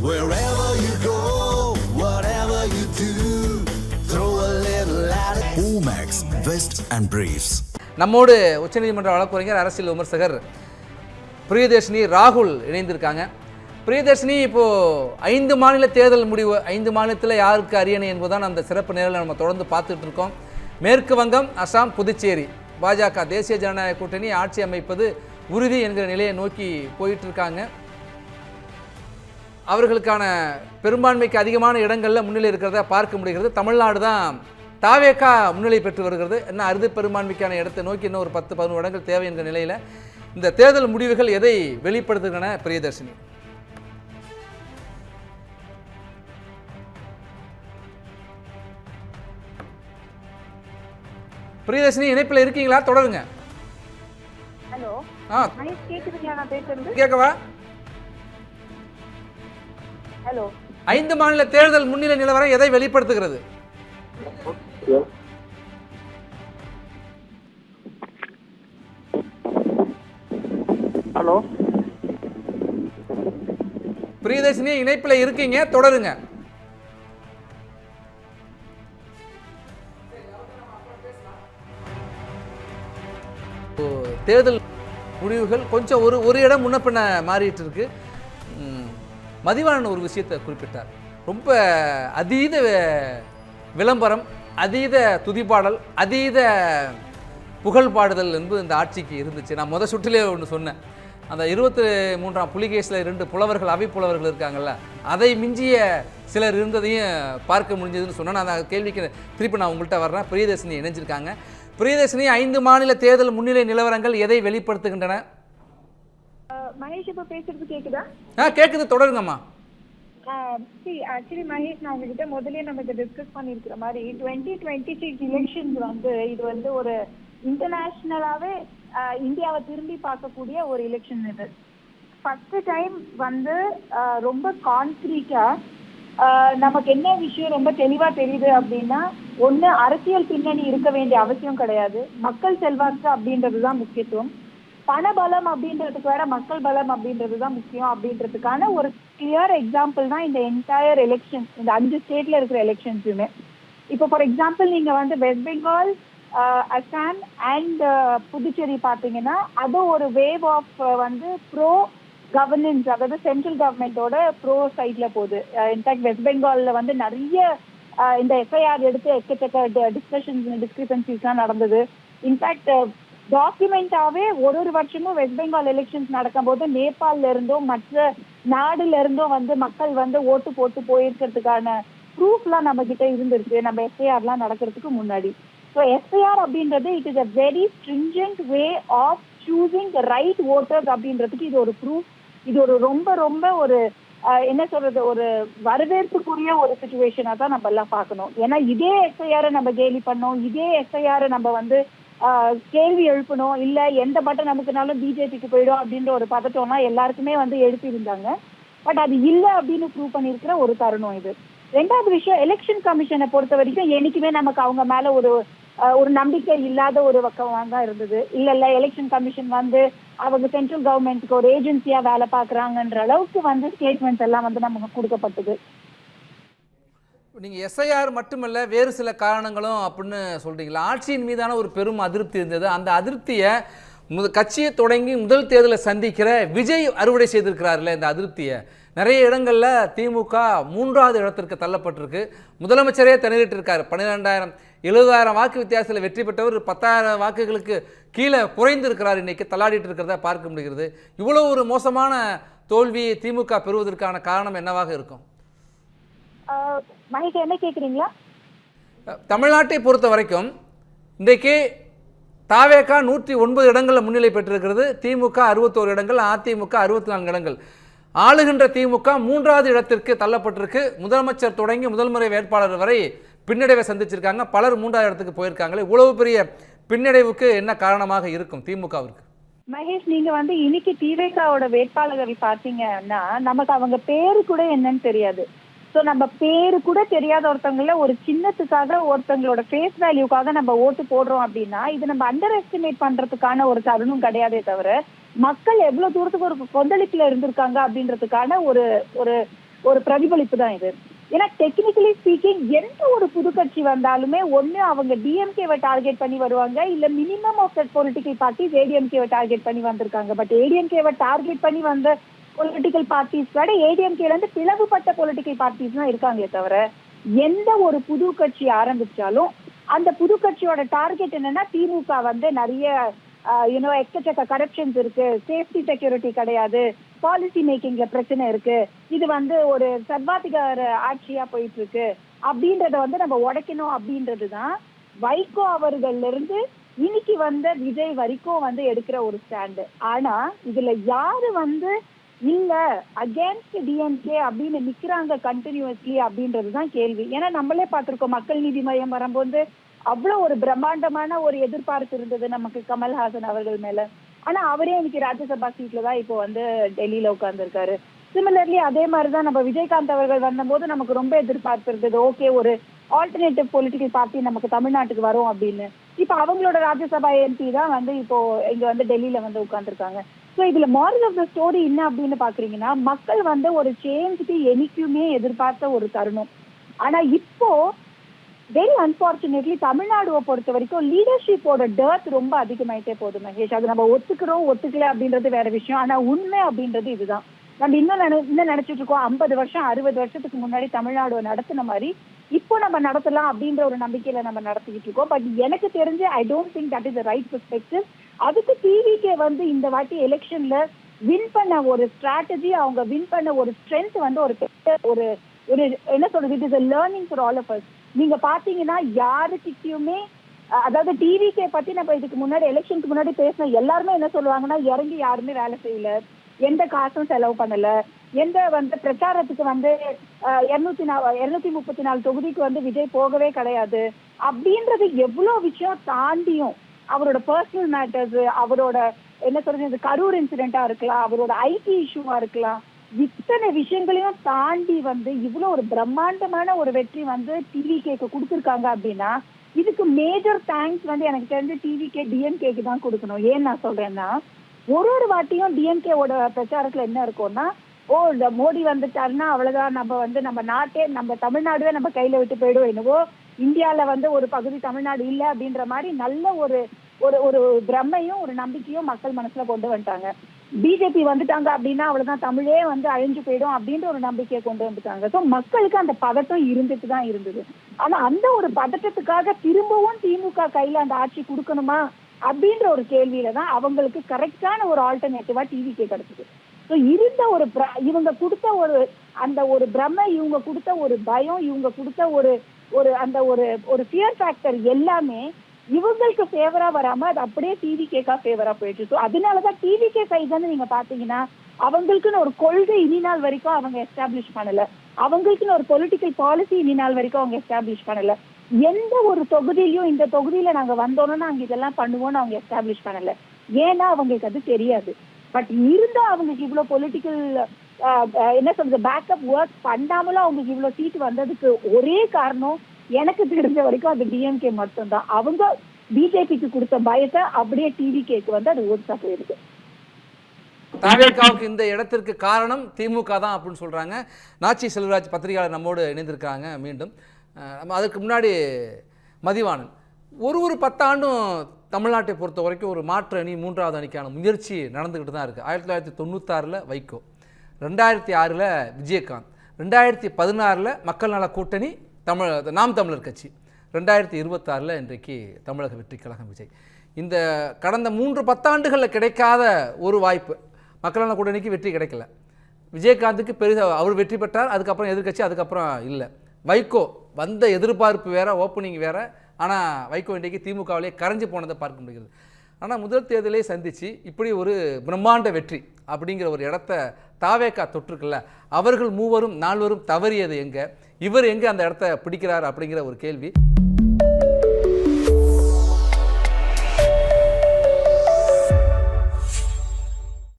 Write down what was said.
Wherever you go, whatever you do, throw a little at it. Omax, Vest and Briefs. நம்மோடு உச்சநீதிமன்ற வழக்கறிஞர் அரசியல் விமர்சகர் பிரியதர்ஷினி ராகுல் இணைந்திருக்காங்க. பிரியதர்ஷினி, இப்போது 5 மாநில தேர்தல் முடிவு, 5 மாநிலத்தில் யாருக்கு அரியணை என்பதுதான் அந்த சிறப்பு நேரில் நம்ம தொடர்ந்து பார்த்துட்டு இருக்கோம். மேற்கு வங்கம், அசாம், புதுச்சேரி பாஜக தேசிய ஜனநாயக கூட்டணி ஆட்சி அமைப்பது உறுதி என்கிற நிலையை நோக்கி போயிட்டு இருக்காங்க. அவர்களுக்கான பெரும்பான்மைக்கு அதிகமான இடங்களில் முன்னிலை இருக்கிறத பார்க்க முடிகிறது. தமிழ்நாடு தான் தாவேகா முன்னிலை பெற்று வருகிறது. என்ன அறுதி பெரும்பான்மைக்கான இடத்தை நோக்கி இன்னும் ஒரு 10-11 இடங்கள் தேவை என்கிற நிலையில் இந்த தேர்தல் முடிவுகள் எதை வெளிப்படுத்துகின்றன பிரியதர்ஷினி? பிரியதர்ஷினி இணைப்பில் இருக்கீங்களா? தொடருங்க. ஹலோ, கேக்குதுங்களா? நான் பேசுறது கேட்கவா? ஹலோ, 5 மாநில தேர்தல் முன்னிலை நிலவரம் எதை வெளிப்படுத்துகிறது? ஹலோ, பிரியதர்ஷினி இணைப்பில் இருக்கீங்க, தொடருங்க. தேர்தல் முடிவுகள் கொஞ்சம் ஒரு இடம் முன்ன பின்ன மாறிட்டு இருக்கு. மதிவாணன் ஒரு விஷயத்தை குறிப்பிட்டார். ரொம்ப அதீத விளம்பரம், அதீத துதிப்பாடல், அதீத புகழ்பாடுதல் என்பது இந்த ஆட்சிக்கு இருந்துச்சு. நான் சுற்றிலே ஒன்று சொன்னேன். அந்த 23ஆம் புலிகேசில் 2 புலவர்கள், அவை புலவர்கள் இருக்காங்கல்ல, அதை மிஞ்சிய சிலர் இருந்ததையும் பார்க்க முடிஞ்சதுன்னு சொன்னேன். நான் அந்த கேள்விக்கு திருப்பி நான் உங்கள்கிட்ட வர்றேன். பிரியதர்ஷினி இணைஞ்சிருக்காங்க. பிரியதர்ஷினி, 5 மாநில தேர்தல் முன்னிலை நிலவரங்கள் எதை வெளிப்படுத்துகின்றன? மகேஷ் இப்ப பேசுறது கேக்குதா? கேக்குது, தொடருங்கம்மா. ஆக்சுவலி மகேஷ், நான் உங்ககிட்ட முதல்ல நம்ம இதை டிஸ்கஸ் பண்ணிருக்கிற மாதிரி 2026 எலெக்ஷன்ஸ் இது ஒரு இன்டர்நேஷனலாவே இந்தியாவை திரும்பி பார்க்கக்கூடிய ஒரு எலெக்ஷன். இது ஃபர்ஸ்ட் டைம் ரொம்ப கான்கிரீட்டா நமக்கு என்ன விஷயம் ரொம்ப தெளிவா தெரியுது அப்படின்னா, ஒண்ணு, அரசியல் பின்னணி இருக்க வேண்டிய அவசியம் கிடையாது. மக்கள் செல்வாக்கு அப்படின்றதுதான் முக்கியத்துவம். பணபலம் அப்படின்றதுக்கு வேற மக்கள் பலம் அப்படின்றதுதான் முக்கியம் அப்படின்றதுக்கான ஒரு கிளியர் எக்ஸாம்பிள் தான் இந்த என்டையர் எலெக்ஷன், இந்த 5 ஸ்டேட்ல இருக்கிற எலெக்ஷன்ஸுமே. இப்போ ஃபார் எக்ஸாம்பிள் நீங்க வெஸ்ட் பெங்கால், அசாம் அண்ட் புதுச்சேரி பார்த்தீங்கன்னா அது ஒரு வேவ் ஆஃப் ப்ரோ கவர்னன்ஸ், அதாவது சென்ட்ரல் கவர்மெண்டோட ப்ரோ சைட்ல போகுது. இன்ஃபேக்ட் வெஸ்ட் பெங்கால்ல நிறைய இந்த எஃப்ஐஆர் எடுத்து எக்கச்சக்க டிஸ்கிரிபன்சிஸ்லாம் நடந்தது. இன்ஃபேக்ட் டாக்குமெண்டாவே ஒரு வருஷமும் வெஸ்ட் பெங்கால் எலெக்ஷன்ஸ் நடக்கும் போது நேபாளில இருந்தும் மற்ற நாடுல இருந்தும் மக்கள் ஓட்டு போட்டு போயிருக்கிறதுக்கான ப்ரூஃப்லாம் நம்ம கிட்ட இருந்திருக்கு, நம்ம எஃப்ஐஆர்லாம் நடக்கிறதுக்கு முன்னாடி. ஸோ எஃப்ஐஆர் அப்படின்றது it is a very stringent way of choosing the right voters அப்படின்றதுக்கு இது ஒரு ப்ரூஃப். இது ரொம்ப ரொம்ப ஒரு என்ன சொல்றது, ஒரு வரவேற்புக்குரிய ஒரு சிச்சுவேஷனா தான் நம்ம எல்லாம் பார்க்கணும். ஏன்னா இதே எஃப்ஐஆரை நம்ம கேலி பண்ணோம், இதே எஃப்ஐஆரை நம்ம கேள்வி எழுப்பணும், இல்ல எந்த பட்டம் நமக்குனாலும் பிஜேபிக்கு போயிடும் அப்படின்ற ஒரு பதட்டம்லாம் எல்லாருக்குமே எழுப்பியிருந்தாங்க. பட் அது இல்லை அப்படின்னு ப்ரூவ் பண்ணியிருக்கிற ஒரு தருணம் இது. 2வது விஷயம், எலெக்ஷன் கமிஷனை பொறுத்த வரைக்கும் என்னைக்குமே நமக்கு அவங்க மேல ஒரு நம்பிக்கை இல்லாத ஒரு பக்கமாக தான் இருந்தது. இல்ல எலெக்ஷன் கமிஷன் அவங்க சென்ட்ரல் கவர்மெண்ட்டுக்கு ஒரு ஏஜென்சியா வேலை பார்க்குறாங்கன்ற அளவுக்கு ஸ்டேட்மெண்ட்ஸ் எல்லாம் நமக்கு கொடுக்கப்பட்டது. நீங்கள் எஸ்ஐஆர் மட்டுமல்ல, வேறு சில காரணங்களும் அப்படின்னு சொல்கிறீங்களா? ஆட்சியின் மீதான ஒரு பெரும் அதிருப்தி இருந்தது. அந்த அதிருப்தியை கட்சியை தொடங்கி முதல் தேர்தலை சந்திக்கிற விஜய் அறுவடை செய்திருக்கிறார்ல. இந்த அதிருப்தியை நிறைய இடங்களில் திமுக 3வது இடத்திற்கு தள்ளப்பட்டிருக்கு. முதலமைச்சரே திணறிட்டிருக்காரு. 12,000 70,000 வாக்கு வித்தியாசத்தில் வெற்றி பெற்றவர் 10,000 வாக்குகளுக்கு கீழே குறைந்திருக்கிறார். இன்றைக்கி தள்ளாடிட்டு இருக்கிறத பார்க்க முடிகிறது. இவ்வளோ ஒரு மோசமான தோல்வியை திமுக பெறுவதற்கான காரணம் என்னவாக இருக்கும்? என்ன கேட்குறீங்களா? தமிழ்நாட்டை பொறுத்த வரைக்கும் இன்றைக்கு தாவேகா 109 இடங்களில் முன்னிலை பெற்றிருக்கிறது. திமுக 61 இடங்கள், அதிமுக 64 இடங்கள். ஆளுகின்ற திமுக 3வது இடத்திற்கு தள்ளப்பட்டிருக்கு. முதலமைச்சர் தொடங்கி முதல் முறை வேட்பாளர் வரை பின்னடைவை சந்திச்சிருக்காங்க. பலர் 3வது இடத்துக்கு போயிருக்காங்களே. இவ்வளவு பெரிய பின்னடைவுக்கு என்ன காரணமாக இருக்கும் திமுகவிற்கு? மகேஷ், நீங்க இன்னைக்கு திமுகவோட வேட்பாளர்கள் பார்த்தீங்கன்னா நமக்கு அவங்க பேரு கூட என்னன்னு தெரியாது. ஸோ நம்ம பேரு கூட தெரியாத ஒருத்தவங்கள ஒரு சின்னத்துக்காக, ஒருத்தவங்களோட ஃபேஸ் வேல்யூக்காக நம்ம ஓட்டு போடுறோம் அப்படின்னா இது நம்ம அண்டர் எஸ்டிமேட் பண்றதுக்கான ஒரு தருணம் கிடையாதே தவிர, மக்கள் எவ்வளவு தூரத்துக்கு ஒரு கொந்தளிப்புல இருந்திருக்காங்க அப்படின்றதுக்கான ஒரு ஒரு ஒரு பிரதிபலிப்பு தான் இது. ஏன்னா டெக்னிக்கலி ஸ்பீக்கிங் எந்த ஒரு புது கட்சி வந்தாலுமே ஒண்ணு அவங்க டிஎம்கேவை டார்கெட் பண்ணி வருவாங்க, இல்ல minimum of that political parties ஏடிஎம்கேவை டார்கெட் பண்ணி வந்திருக்காங்க. பட் ஏடிஎம்கேவை டார்கெட் பண்ணி வந்த பொலிட்டிக்கல் பார்ட்டிஸ் கூட ஏடிஎம்கேல இருந்து பிளவுபட்ட பொலிட்டிக்கல் பார்ட்டிஸ் தான் இருக்காங்களே தவிர, எந்த ஒரு புது கட்சி ஆரம்பிச்சாலும் அந்த புது கட்சியோட டார்கெட் என்னன்னா திமுக வந்து நிறைய எக்கச்சக்க கரப்ஷன்ஸ் இருக்கு, சேஃப்டி செக்யூரிட்டி கிடையாது, பாலிசி மேக்கிங்ல பிரச்சனை இருக்கு, இது வந்து ஒரு சர்வாதிகார ஆட்சியா போயிட்டு இருக்கு அப்படின்றத வந்து நம்ம உடைக்கணும் அப்படின்றதுதான் வைகோ அவர்கள்ல இருந்து இன்னைக்கு வந்த விஜய் வரைக்கும் வந்து எடுக்கிற ஒரு ஸ்டாண்டு. ஆனா இதுல யாரு வந்து இல்ல அகேன்ஸ்ட் டிஎம்கே அப்படின்னு நிக்கிறாங்க கண்டினியூஸ்லி அப்படின்றதுதான் கேள்வி. ஏன்னா நம்மளே பார்த்திருக்கோம், மக்கள் நீதி மையம் வரும்போது அவ்வளவு ஒரு பிரம்மாண்டமான ஒரு எதிர்பார்ப்பு இருந்தது நமக்கு கமல்ஹாசன் அவர்கள் மேல. ஆனா அவரே இன்னைக்கு ராஜ்யசபா சீட்ல தான் இப்போ வந்து டெல்லியில உட்கார்ந்து இருக்காரு. சிமிலர்லி அதே மாதிரிதான் நம்ம விஜயகாந்த் அவர்கள் வந்தபோது நமக்கு ரொம்ப எதிர்பார்ப்பு இருந்தது, ஓகே ஒரு ஆல்டர்னேட்டிவ் பொலிட்டிக்கல் பார்ட்டி நமக்கு தமிழ்நாட்டுக்கு வரும் அப்படின்னு. இப்ப அவங்களோட ராஜ்யசபா எம்பி தான் வந்து இப்போ இங்க வந்து டெல்லியில வந்து உட்கார்ந்துருக்காங்க. ஸோ இதுல மாரல் ஆஃப் த ஸ்டோரி என்ன அப்படின்னு பாக்குறீங்கன்னா, மக்கள் வந்து ஒரு சேஞ்சுக்கு என்னைக்குமே எதிர்பார்த்த ஒரு தருணம். ஆனா இப்போ வெரி அன்பார்ச்சுனேட்லி தமிழ்நாடுவை பொறுத்த வரைக்கும் லீடர்ஷிப்போட டர்த் ரொம்ப அதிகமாயிட்டே போகுது மகேஷ். அது நம்ம ஒத்துக்கிறோம் ஒத்துக்கல அப்படின்றது வேற விஷயம். ஆனா உண்மை அப்படின்றது இதுதான். நம்ம இன்னும் நினைச்சிட்டு இருக்கோம் 50 வருஷம் 60 வருஷத்துக்கு முன்னாடி தமிழ்நாடு நடத்தின மாதிரி இப்போ நம்ம நடத்தலாம் அப்படின்ற ஒரு நம்பிக்கையில நம்ம நடத்திக்கிட்டு இருக்கோம். பட் எனக்கு தெரிஞ்சு I don't think that is the right perspective. அதுக்கு டிவிகே வந்து இந்த வாட்டி எலெக்ஷன்ல வின் பண்ண ஒரு ஸ்ட்ராட்டஜி, அவங்க வின் பண்ண ஒரு ஸ்ட்ரென்த் வந்து ஒரு ஒரு என்ன சொல்றது, it is a learning for all of us. நீங்க பாத்தீங்கன்னா யாருக்கிட்டயுமே, அதாவது டிவிகே பத்தி நம்ம இதுக்கு முன்னாடி எலெக்ஷனுக்கு முன்னாடி பேசின எல்லாருமே என்ன சொல்லுவாங்கன்னா, இறங்கி யாருமே வேலை செய்யல, எந்த காசும் செலவு பண்ணல, எந்த வந்து பிரச்சாரத்துக்கு வந்து 234 தொகுதிக்கு வந்து விஜய் போகவே கிடையாது அப்படின்றது எவ்வளவு விஷயம் தாண்டியும் அவரோட பர்சனல் மேட்டர்ஸ், அவரோட என்ன சொல்றது கரூர் இன்சிடென்டா இருக்கலாம், அவரோட ஐடி இஷ்யூவா இருக்கலாம், இத்தனை விஷயங்களையும் தாண்டி வந்து இவ்வளவு ஒரு பிரம்மாண்டமான ஒரு வெற்றி வந்து டிவிகேக்கு கொடுத்துருக்காங்க அப்படின்னா இதுக்கு மேஜர் தேங்க்ஸ் வந்து எனக்கு தெரிஞ்ச டிவிகே டிஎம்கேக்கு தான் கொடுக்கணும். ஏன் நான் சொல்றேன்னா, ஒரு வாட்டியும் டிஎம்கேவோட பிரச்சாரத்துல என்ன இருக்கும்னா, இந்த மோடி வந்துட்டாருன்னா அவ்வளவுதான், நம்ம வந்து நம்ம நாட்டே நம்ம தமிழ்நாடுவே நம்ம கையில விட்டு போயிடுவோம், என்னவோ இந்தியால வந்து ஒரு பகுதி தமிழ்நாடு இல்லை அப்படின்ற மாதிரி நல்ல ஒரு ஒரு ஒரு பிரம்மையும் ஒரு நம்பிக்கையும் மக்கள் மனசுல கொண்டு வந்துட்டாங்க. பிஜேபி வந்துட்டாங்க அப்படின்னா அவ்வளவுதான் தமிழே வந்து அழிஞ்சு போயிடும் அப்படின்ற ஒரு நம்பிக்கையை கொண்டு வந்துட்டாங்க. ஸோ மக்களுக்கு அந்த பதட்டம் இருந்துட்டு தான் இருந்தது. ஆனா அந்த ஒரு பதட்டத்துக்காக திரும்பவும் திமுக கையில அந்த ஆட்சி கொடுக்கணுமா அப்படின்ற ஒரு கேள்வியில தான் அவங்களுக்கு கரெக்டான ஒரு ஆல்டர்னேட்டிவா டிவிகே கிடைச்சது. ஸோ இருந்த ஒரு இவங்க கொடுத்த ஒரு அந்த ஒரு பிரமை, இவங்க கொடுத்த ஒரு பயம், இவங்க கொடுத்த ஒரு ஒரு அந்த ஒரு ஒரு ஃபியர் ஃபேக்டர் எல்லாமே இவங்களுக்கு ஃபேவரா வராம அது அப்படியே டிவிகேக்கா ஃபேவரா போயிடுச்சு. ஸோ அதனாலதான் டிவிகே சைடு வந்து நீங்க பாத்தீங்கன்னா அவங்களுக்குன்னு ஒரு கொள்கை இனி நாள் வரைக்கும் அவங்க எஸ்டாப்ளிஷ் பண்ணல, அவங்களுக்குன்னு ஒரு பொலிட்டிக்கல் பாலிசி இனி நாள் வரைக்கும் அவங்க எஸ்டாப்ளிஷ் பண்ணல, எந்த ஒரு தொகுதியிலையும் இந்த தொகுதியில நாங்க வந்தோம்னா நாங்க இதெல்லாம் பண்ணுவோம்னு அவங்க எஸ்டாப்ளிஷ் பண்ணல. ஏன்னா அவங்களுக்கு அது தெரியாது. பட் இருந்தா அவங்களுக்கு இவ்வளவு பொலிட்டிக்கல் என்ன சொல்றது பேக்கப் ஒர்க் பண்ணாமலும் அவங்களுக்கு இவ்வளவு சீட் வந்ததுக்கு ஒரே காரணம் எனக்கு தெரிஞ்ச வரைக்கும் அது டிஎம்கே மட்டும்தான். அவங்க பிஜேபிக்கு கொடுத்த பயத்தை அப்படியே டிவிகேக்கு வந்து அது ஓட்ஸா போயிருக்கு. தாவேக்காவுக்கு இந்த இடத்திற்கு காரணம் திமுக தான் அப்படின்னு சொல்றாங்க. நாச்சி செல்வராஜ் பத்திரிகையாளர் நம்மோடு இணைந்திருக்காங்க. மீண்டும் அதற்கு முன்னாடி மதிவாணன், ஒரு 10 ஆண்டும் தமிழ்நாட்டை பொறுத்த வரைக்கும் ஒரு மாற்று அணி, 3வது அணிக்கான முயற்சி நடந்துக்கிட்டு தான் இருக்குது. 1996 வைகோ, 2006 விஜயகாந்த், 2016 மக்கள் நல கூட்டணி நாம் தமிழர் கட்சி, 2026 இன்றைக்கு தமிழக வெற்றி கழகம் விஜய். இந்த கடந்த 3 ஆண்டுகளில் கிடைக்காத ஒரு வாய்ப்பு. மக்கள் நல கூட்டணிக்கு வெற்றி கிடைக்கல, விஜயகாந்துக்கு பெரிதாக அவர் வெற்றி பெற்றார், அதுக்கப்புறம் எதிர்கட்சி, அதுக்கப்புறம் இல்லை. வைகோ வந்த எதிர்பார்ப்பு வேற, ஓப்பனிங் வேற. ஆனால் வைகோ இன்றைக்கு திமுகவிலே கரைஞ்சி போனதை பார்க்க முடிகிறது. ஆனால் முதல் தேர்தலே சந்தித்து இப்படி ஒரு பிரம்மாண்ட வெற்றி அப்படிங்கிற ஒரு இடத்த தாவேக்கா தொற்றுக்குள்ள, அவர்கள் 3 4 தவறியது எங்கே, இவர் எங்கே அந்த இடத்த பிடிக்கிறார் அப்படிங்கிற ஒரு கேள்வி.